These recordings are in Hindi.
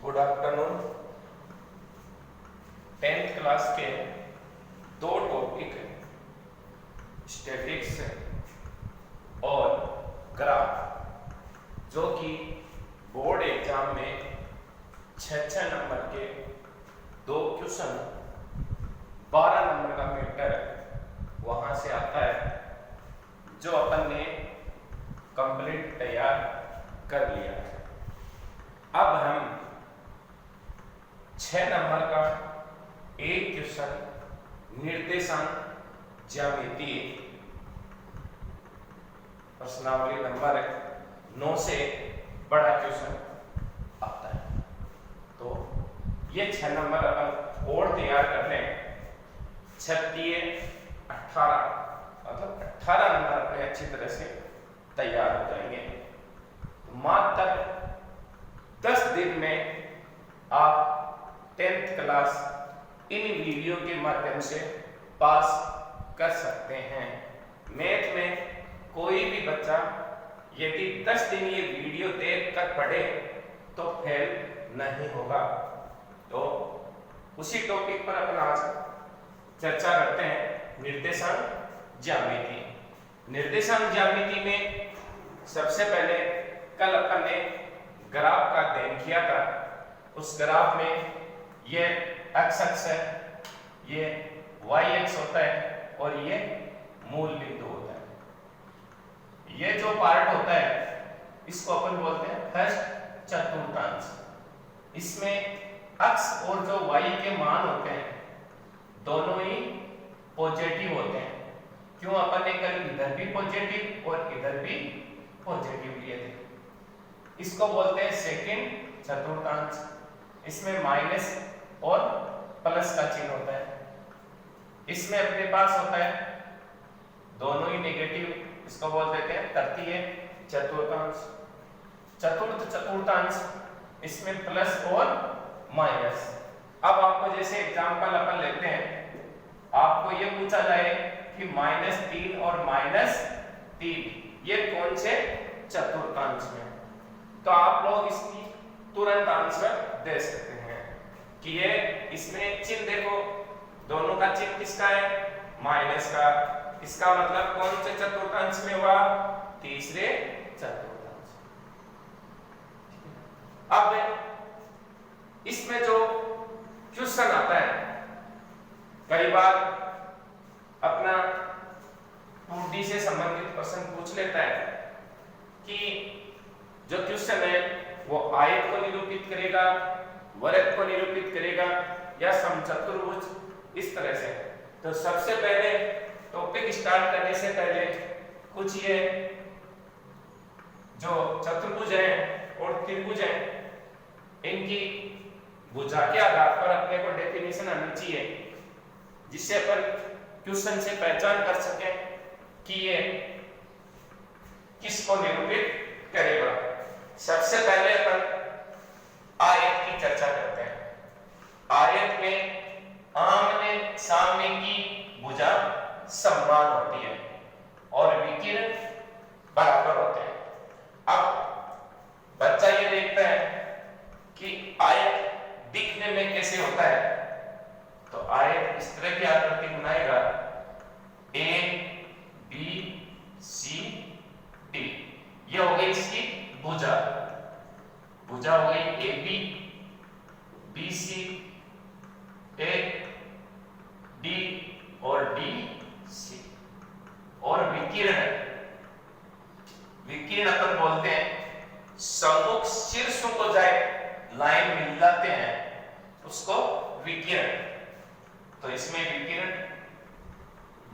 Good afternoon. 10th क्लास के दो टॉपिक स्टैटिक्स और ग्राफ, जो कि बोर्ड एग्जाम में 6 नंबर के दो क्वेश्चन 12 नंबर का मैटर वहां से आता है, जो अपन ने कंप्लीट तैयार कर लिया है। अब हम 6 नंबर का एक क्वेश्चन निर्देशांक ज्यामिति प्रश्नावली नंबर 9 से बड़ा क्वेश्चन आता है। तो ये 6 नंबर अपन और तैयार कर लें। 36, 18 मतलब 18 नंबर अपने अच्छी तरह से तैयार हो जाएंगे। मात्र 10 दिन में आप 10th क्लास इन वीडियो के माध्यम से पास कर सकते हैं। मैथ में कोई भी बच्चा यदि 10 दिन ये वीडियो देख कर पढ़े तो फेल नहीं होगा। तो उसी टॉपिक पर अपन आज चर्चा करते हैं, निर्देशांक ज्यामिति। निर्देशांक ज्यामिति में सबसे पहले कल अपन ने ग्राफ का अध्ययन किया था। उस ग्राफ में ये एक्स अक्ष है, ये वाई अक्ष होता है और ये मूल बिंदु होता है। ये जो पार्ट होता है इसको अपन बोलते हैं फर्स्ट चतुर्थांश। इसमें अक्ष और जो वाई के मान होते हैं दोनों ही पॉजिटिव होते हैं। क्यों? अपन ने कल इधर भी पॉजिटिव और इधर भी पॉजिटिव लिए थे। इसको बोलते हैं सेकंड चतुर्थांश। इसमें माइनस और प्लस का चिन्ह होता है। इसमें अपने पास होता है दोनों ही नेगेटिव, इसको बोल देते हैं तृतीय चतुर्थांश। चतुर्थ चतुर्थांश, इसमें प्लस और माइनस। अब आपको जैसे एग्जांपल अपन लेते हैं, आपको ये पूछा जाए कि -3 और -3 ये कौन से चतुर्थांश में, तो आप लोग इसकी तुरंत आंसर दे सकते हैं कि ये इसमें चिन्ह देखो, दोनों का चिन्ह किसका है? माइनस का। इसका मतलब कौन से चतुर्थांश में हुआ? तीसरे चतुर्थांश। अब इसमें जो क्वेश्चन आता है, कई बार अपना 2D से संबंधित प्रश्न पूछ लेता है कि जो क्वेश्चन है वो आयत को निरूपित करेगा, वर्ग को निरूपित करेगा या समचतुर्भुज, इस तरह से। तो सबसे पहले टॉपिक स्टार्ट करने से पहले कुछ ये जो चतुर्भुज है और त्रिभुज है, इनकी भुजा के आधार पर अपने को डेफिनेशन आनी चाहिए, जिससे अपन क्वेश्चन से पहचान कर सके कि ये किसको निरूपित करेगा। सबसे पहले अपन आयत की चर्चा करते हैं। आयत में आमने सामने की भुजा समान होती है और विकिरण बराबर होते हैं। अब बच्चा ये देखता है कि आयत दिखने में कैसे होता है, तो आयत इस तरह की आकृति बनाएगा, ए बी सी डी। ये हो गई इसकी भुजा। भुजा हो गई A B, B C, A D और डी सी। और विकिरण, विकिरण अपन बोलते हैं सम्मुख शीर्षों को जाए लाइन मिल जाते हैं, उसको विकिरण। तो इसमें विकिरण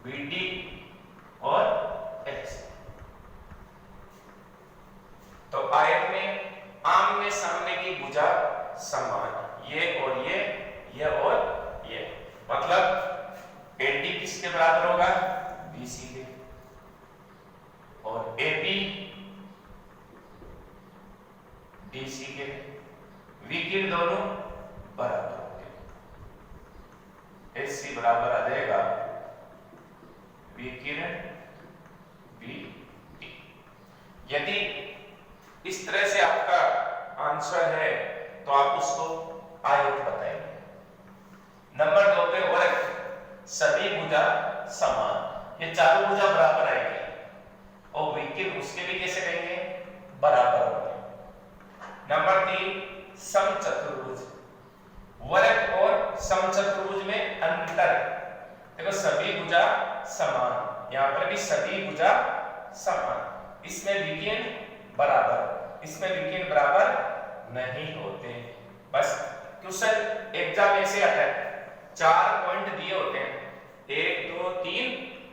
बी डी और एच। तो आयत में आमने सामने की भुजा समान, ये और ये और ये, मतलब एडी किसके बराबर होगा? बीसी के। और एबी डीसी के। विकिरण दोनों बराबर होंगे। एसी बराबर आ जाएगा विकिरण बी डी। यदि इस तरह से आपका आंसर है तो आप उसको आयत बताएंगे। नंबर 2 पे वर्ग, सभी भुजा समान, ये चारों भुजा बराबर आएंगे और विकीर्ण उसके भी कैसे रहेंगे, बराबर होंगे। नंबर 3 समचतुर्भुज, वर्ग और समचतुर्भुज में अंतर, देखो सभी भुजा समान, यहां पर भी सभी भुजा समान, इसमें विकीर्ण बराबर, इसमें विकीर्ण बराबर नहीं होते। बस क्वेश्चन एग्जाम ऐसे आता है, 4 पॉइंट दिए होते हैं, 1 2 3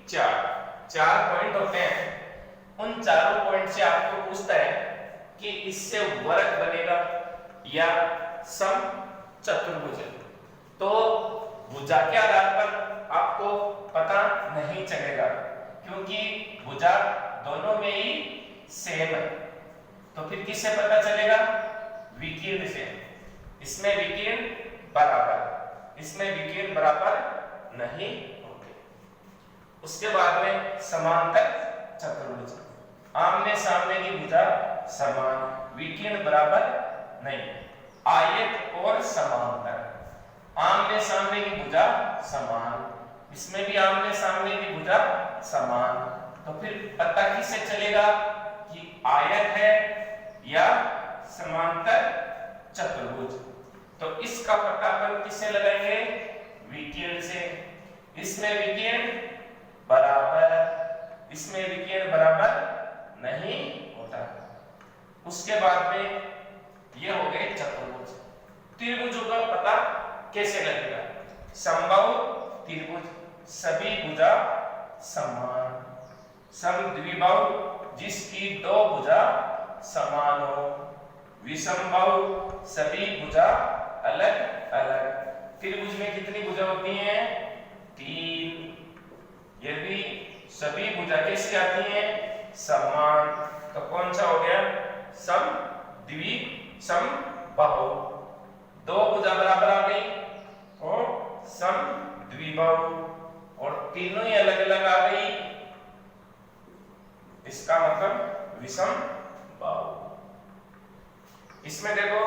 4 पॉइंट होते हैं, उन चारों पॉइंट से आपको पूछता है कि इससे वर्ग बनेगा या समचतुर्भुज, तो भुजा के आधार पर आपको पता नहीं चलेगा क्योंकि भुजा दोनों में ही सेम है, तो फिर किससे पता चलेगा, विकीर्ण से। इसमें विकीर्ण बराबर, इसमें विकीर्ण बराबर नहीं होते। उसके बाद में समांतर चतुर्भुज, आमने सामने की भुजा समान, विकीर्ण बराबर नहीं। आयत और समांतर, आमने सामने की भुजा समान, इसमें भी आमने सामने की भुजा समान, तो फिर पता किससे चलेगा कि आयत है या समांतर चतुर्भुज। तो इसका पता अपन किससे लगाएंगे, विकीर्ण से। इसमें विकीर्ण बराबर, इसमें विकीर्ण बराबर नहीं होता। उसके बाद में ये हो गए चतुर्भुज। त्रिभुजों का पता कैसे लगेगा, समबाहु त्रिभुज, सभी भुजा समान, समद्विबाहु जिसकी दो भुजा समान हो, विषमबाहु सभी भुजा अलग अलग। त्रिभुज में कितनी भुजा होती हैं, 3। यदि सभी भुजा कैसी आती हैं, समान, तो कौन सा हो गया, समबाहु। दो भुजा बराबर आ गई और समद्विबाहु, और तीनों ही अलग अलग आ गई, इसका मतलब विषमबाहु। इसमें देखो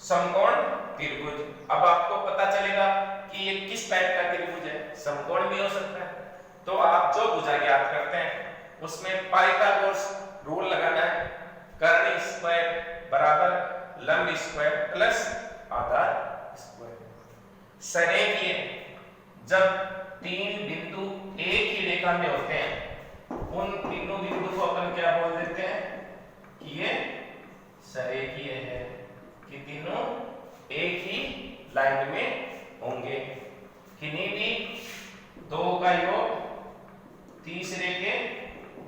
समकोण त्रिभुज, अब आपको पता चलेगा कि ये किस टाइप का त्रिभुज है, समकोण भी हो सकता है। तो आप जो भुजा ज्ञात करते हैं उसमें पाइथागोरस रूल लगाना है, कर्ण स्क्वायर बराबर लंब स्क्वायर प्लस आधार स्क्वायर। संरेखीय, जब 3 बिंदु एक ही रेखा में होते हैं, उन तीनों बिंदु को अपन क्या बोल देते हैं कि ये संरेखीय है, कि तीनों एक ही लाइन में होंगे, किन्हीं भी दो का योग तीसरे के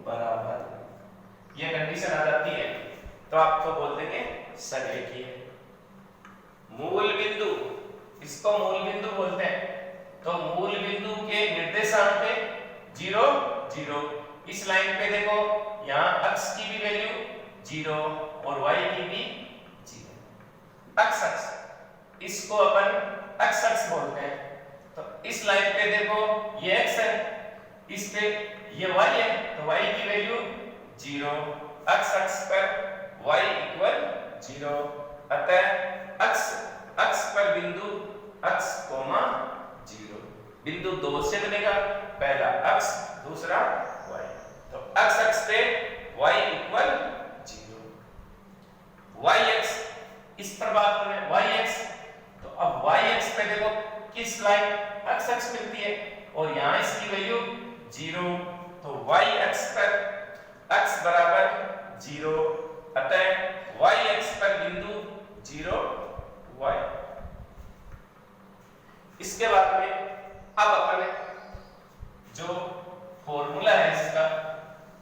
बराबर, यह कंडीशन आ जाती है तो आपको बोल देंगे संरेखीय। मूल बिंदु, इसको मूल बिंदु बोलते हैं, तो मूल बिंदु के निर्देशांक पे 0 0, इस लाइन पे देखो यहाँ x की भी वैल्यू 0 और y की भी 0। x अक्ष, इसको अपन x अक्ष बोलते हैं, तो इस लाइन पे देखो ये x है, इस पे ये y है, तो y की वैल्यू 0, x अक्ष पर y इक्वल 0, अतः x पर बिंदु x, 0, बिंदु 2 से बनेगा, पहला x दूसरा y, तो x अक्ष पे y इक्वल 0, y अक्ष, इस पर बात करें y अक्ष, तो अब y अक्ष पे देखो किस लाइन x अक्ष मिलती है और यहाँ इसकी वैल्यू 0, तो y अक्ष पर x बराबर 0, अतः y अक्ष पर बिंदु 0 y। इसके बाद में अब अपन जो फॉर्मूला है इसका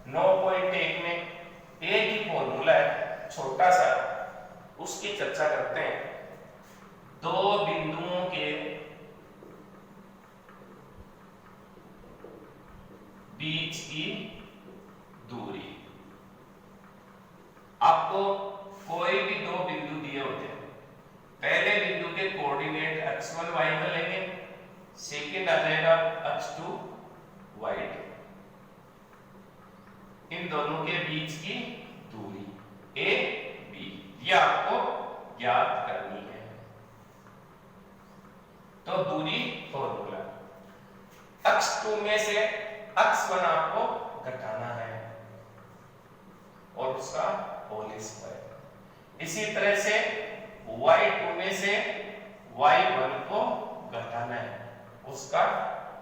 9.1 में एक ही फॉर्मूला है छोटा सा, उसकी चर्चा करते हैं। दो बिंदुओं के बीच की दूरी, आपको कोई भी दो बिंदु दिए होते हैं, पहले बिंदु के कोऑर्डिनेट x1 y1 लेंगे, सेकंड आ जाएगा x2 y2, इन दोनों के बीच की दूरी a b, ये आपको ज्ञात करनी है। तो दूरी फॉर्मूला, अक्ष 2 में से अक्ष 1 आपको घटाना है और उसका होल स्क्वायर। इसी तरह से y2 में से y1 को घटाना है, उसका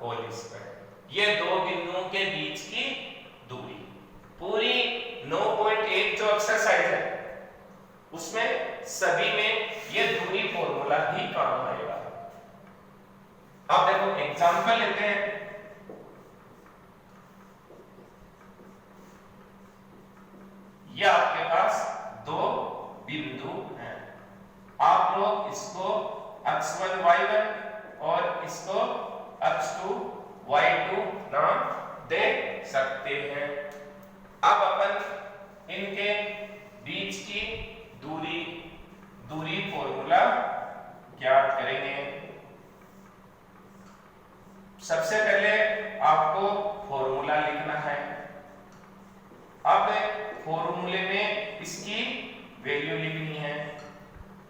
होल स्क्वायर। ये दो बिंदुओं के बीच की दूरी। पूरी 9.1 जो एक्सरसाइज है उसमें सभी में ये दूरी फॉर्मूला ही काम आएगा। अब देखो एग्जांपल लेते हैं। ये आपके पास दो बिंदु हैं, आप लोग इसको x1 y1 और इसको x2 y2 नाम दे सकते हैं। अब अपन इनके बीच की दूरी फॉर्मूला ज्ञात करेंगे। सबसे पहले आपको फॉर्मूला लिखना है। अब फॉर्मूले में इसकी वैल्यू लिखनी है।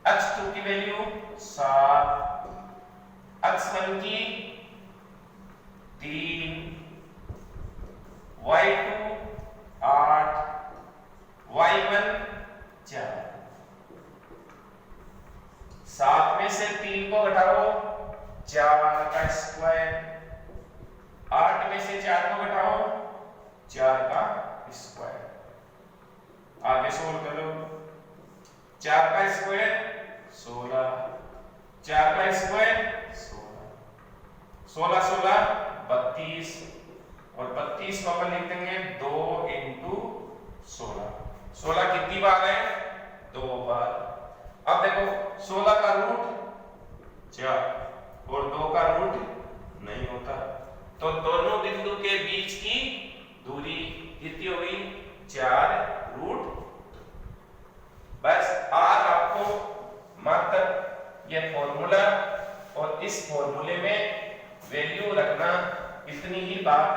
x2 की वैल्यू 7, x1 की 3, y2 8, y1 4। 7 में से 3 को घटाओ 4 का स्क्वायर, 8 में से 4 को घटाओ 4 का स्क्वायर। आगे सोल्व कर लो। 4 का स्क्वायर 16, 4 का स्क्वायर 16, 16 16 32 और 32 को अपन लिख देंगे 2 इंटू 16। 16 कितनी बार है? 2 बार। अब देखो 16 का रूट 4 और 2 का रूट नहीं होता, तो दोनों बिंदु के बीच की दूरी कितनी होगी? 4 रूट। बस आज आपको मात्र ये फॉर्मूला और इस फॉर्मूले में वैल्यू रखना, इतनी ही बात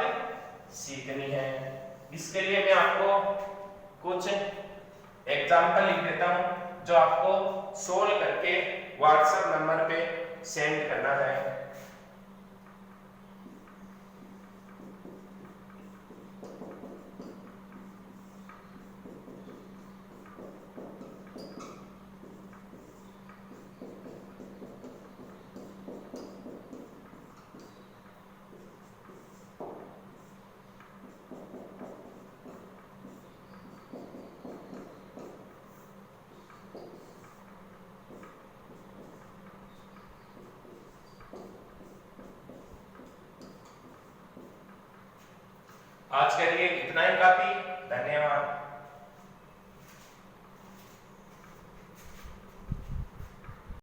सीखनी है। इसके लिए मैं आपको कुछ एग्जांपल लिख देता हूं जो आपको सोल्व करके व्हाट्सएप नंबर पे सेंड करना है। आज के लिए इतना ही काफी। धन्यवाद।